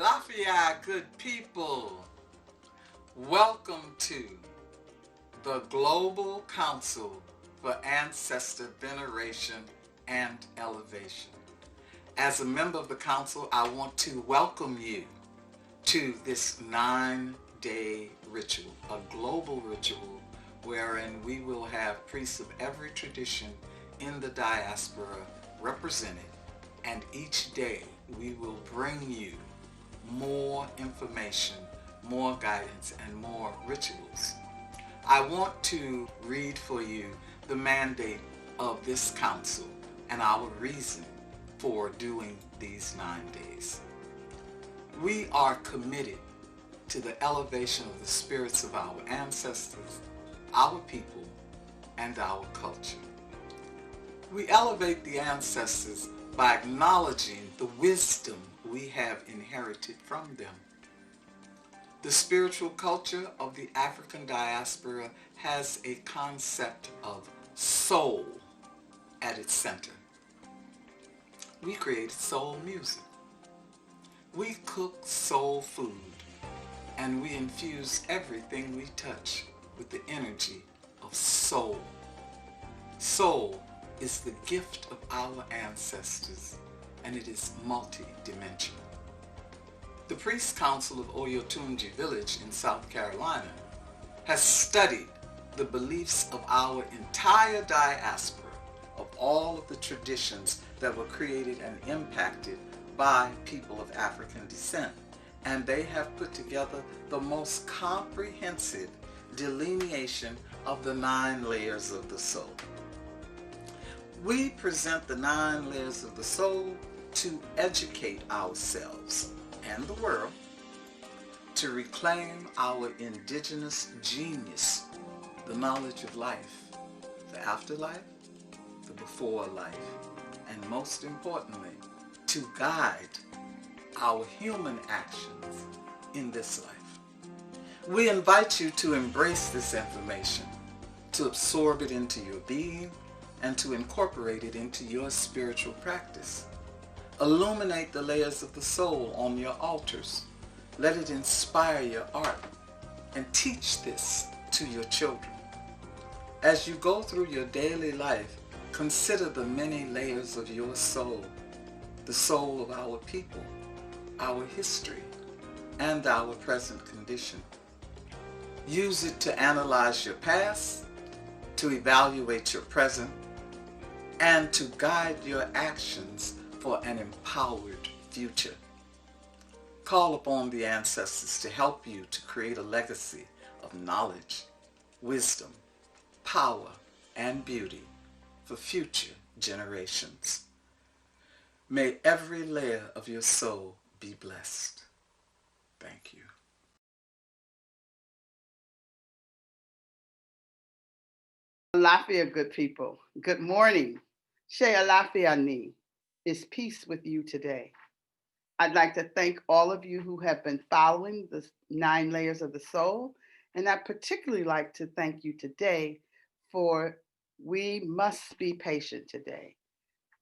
Alafia, good people. Welcome to the Global Council for Ancestor Veneration and Elevation. As a member of the council, I want to welcome you to this 9-day ritual, a global ritual wherein we will have priests of every tradition in the diaspora represented, and each day we will bring you more information, more guidance, and more rituals. I want to read for you the mandate of this council and our reason for doing these 9 days. We are committed to the elevation of the spirits of our ancestors, our people, and our culture. We elevate the ancestors by acknowledging the wisdom we have inherited from them. The spiritual culture of the African diaspora has a concept of soul at its center. We created soul music. We cook soul food, and we infuse everything we touch with the energy of soul. Soul is the gift of our ancestors, and it is multi-dimensional. The Priest Council of Oyotunji Village in South Carolina has studied the beliefs of our entire diaspora, of all of the traditions that were created and impacted by people of African descent, and they have put together the most comprehensive delineation of the 9 layers of the soul. We present the 9 layers of the soul to educate ourselves and the world, to reclaim our indigenous genius, the knowledge of life, the afterlife, the before life, and most importantly, to guide our human actions in this life. We invite you to embrace this information, to absorb it into your being, and to incorporate it into your spiritual practice. Illuminate the layers of the soul on your altars. Let it inspire your art, and teach this to your children. As you go through your daily life, consider the many layers of your soul, the soul of our people, our history, and our present condition. Use it to analyze your past, to evaluate your present, and to guide your actions for an empowered future. Call upon the ancestors to help you to create a legacy of knowledge, wisdom, power, and beauty for future generations. May every layer of your soul be blessed. Thank you. Alafia, good people. Good morning. She Alafia Ni. Is peace with you today. I'd like to thank all of you who have been following the 9 layers of the soul. And I'd particularly like to thank you today for we must be patient today.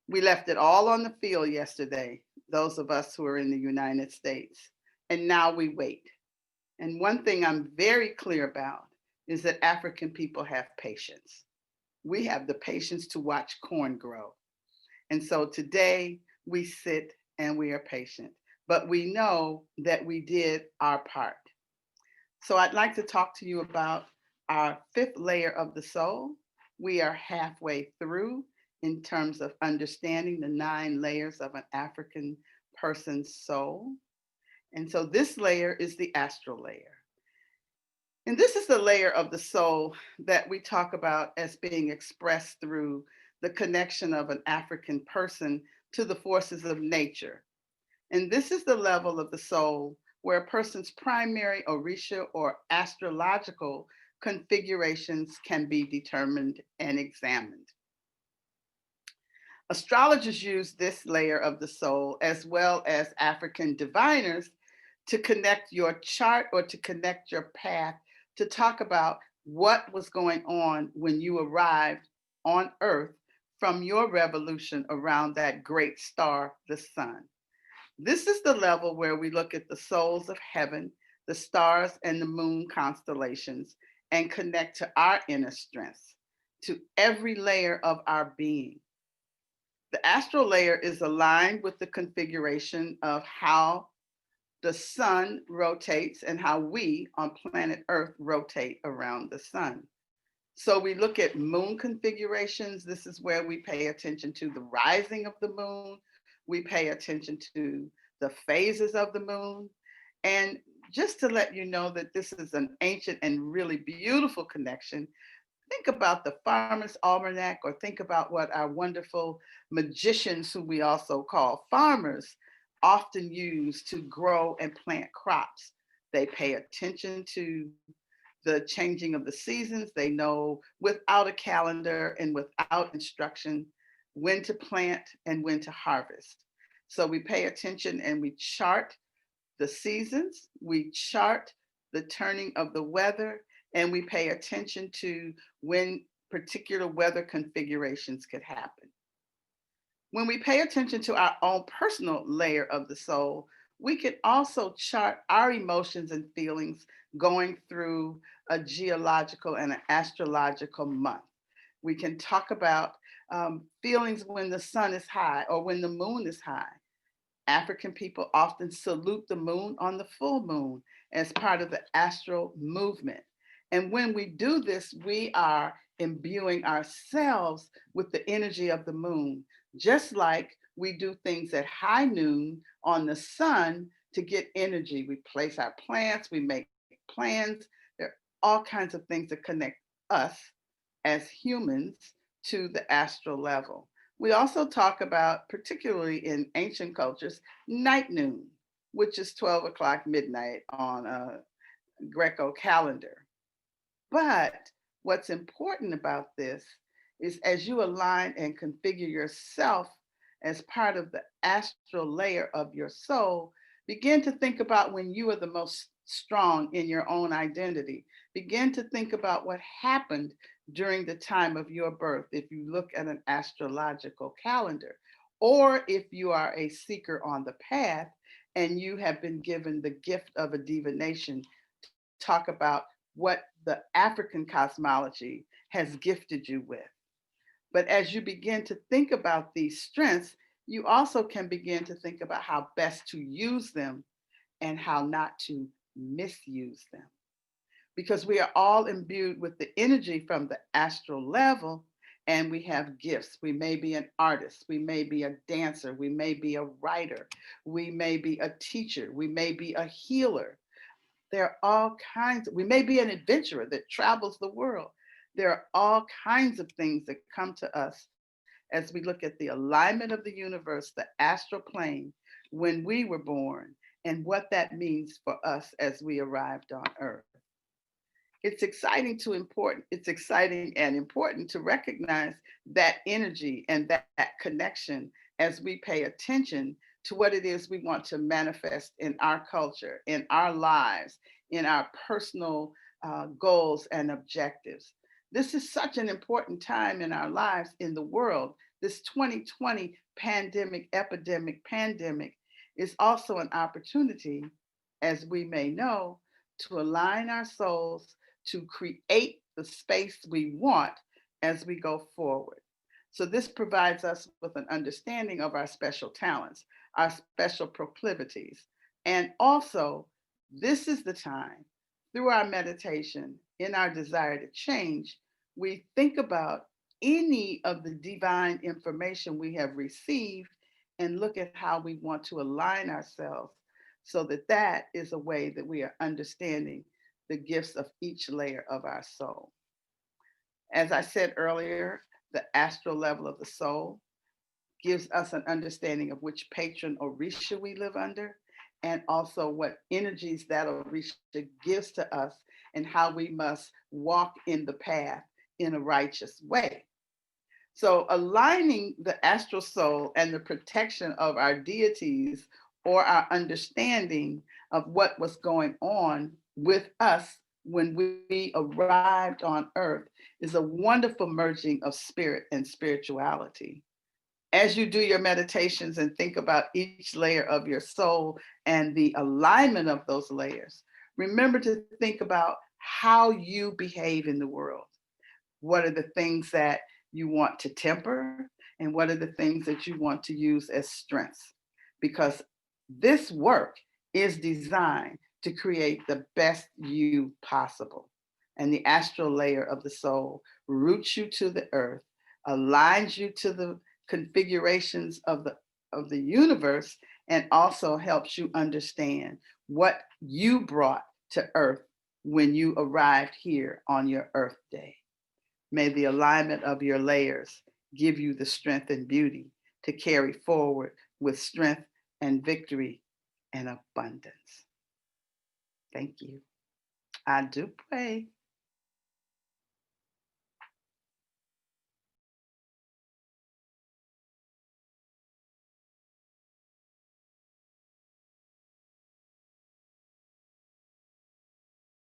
We left it all on the field yesterday, those of us who are in the United States. And now we wait. And one thing I'm very clear about is that African people have patience. We have the patience to watch corn grow. And so today we sit and we are patient, but we know that we did our part. So I'd like to talk to you about our 5th layer of the soul. We are halfway through in terms of understanding the 9 layers of an African person's soul. And so this layer is the astral layer. And this is the layer of the soul that we talk about as being expressed through the connection of an African person to the forces of nature. And this is the level of the soul where a person's primary orisha or astrological configurations can be determined and examined. Astrologers use this layer of the soul, as well as African diviners, to connect your chart or to connect your path, to talk about what was going on when you arrived on Earth from your revolution around that great star, the sun. This is the level where we look at the souls of heaven, the stars and the moon constellations, and connect to our inner strengths, to every layer of our being. The astral layer is aligned with the configuration of how the sun rotates and how we on planet Earth rotate around the sun. So we look at moon configurations. This is where we pay attention to the rising of the moon. We pay attention to the phases of the moon. And just to let you know that this is an ancient and really beautiful connection, think about the Farmer's Almanac, or think about what our wonderful magicians, who we also call farmers, often use to grow and plant crops. They pay attention to the changing of the seasons. They know without a calendar and without instruction when to plant and when to harvest. So we pay attention and we chart the seasons, we chart the turning of the weather, and we pay attention to when particular weather configurations could happen. When we pay attention to our own personal layer of the soul, we can also chart our emotions and feelings going through a geological and an astrological month. We can talk about feelings when the sun is high or when the moon is high. African people often salute the moon on the full moon as part of the astral movement. And when we do this, we are imbuing ourselves with the energy of the moon, just like we do things at high noon on the sun to get energy. We place our plants, we make plans. There are all kinds of things that connect us as humans to the astral level. We also talk about, particularly in ancient cultures, night noon, which is 12 o'clock midnight on a Greco calendar. But what's important about this is as you align and configure yourself as part of the astral layer of your soul, begin to think about when you are the most strong in your own identity. Begin to think about what happened during the time of your birth, if you look at an astrological calendar, or if you are a seeker on the path and you have been given the gift of a divination, talk about what the African cosmology has gifted you with. But as you begin to think about these strengths, you also can begin to think about how best to use them and how not to misuse them. Because we are all imbued with the energy from the astral level, and we have gifts. We may be an artist, we may be a dancer, we may be a writer, we may be a teacher, we may be a healer. There are all kinds, we may be an adventurer that travels the world. There are all kinds of things that come to us as we look at the alignment of the universe, the astral plane, when we were born, and what that means for us as we arrived on Earth. It's exciting and important to recognize that energy and that connection as we pay attention to what it is we want to manifest in our culture, in our lives, in our personal goals and objectives. This is such an important time in our lives in the world. This 2020 pandemic is also an opportunity, as we may know, to align our souls to create the space we want as we go forward. So, this provides us with an understanding of our special talents, our special proclivities. And also, this is the time, through our meditation, in our desire to change, we think about any of the divine information we have received and look at how we want to align ourselves so that that is a way that we are understanding the gifts of each layer of our soul. As I said earlier, the astral level of the soul gives us an understanding of which patron Orisha we live under, and also what energies that Orisha gives to us and how we must walk in the path in a righteous way. So, aligning the astral soul and the protection of our deities or our understanding of what was going on with us when we arrived on earth is a wonderful merging of spirit and spirituality. As you do your meditations and think about each layer of your soul and the alignment of those layers, remember to think about how you behave in the world. What are the things that you want to temper? And what are the things that you want to use as strengths? Because this work is designed to create the best you possible. And the astral layer of the soul roots you to the earth, aligns you to the configurations of the universe, and also helps you understand what you brought to earth when you arrived here on your earth day. May the alignment of your layers give you the strength and beauty to carry forward with strength and victory and abundance. Thank you. I do pray.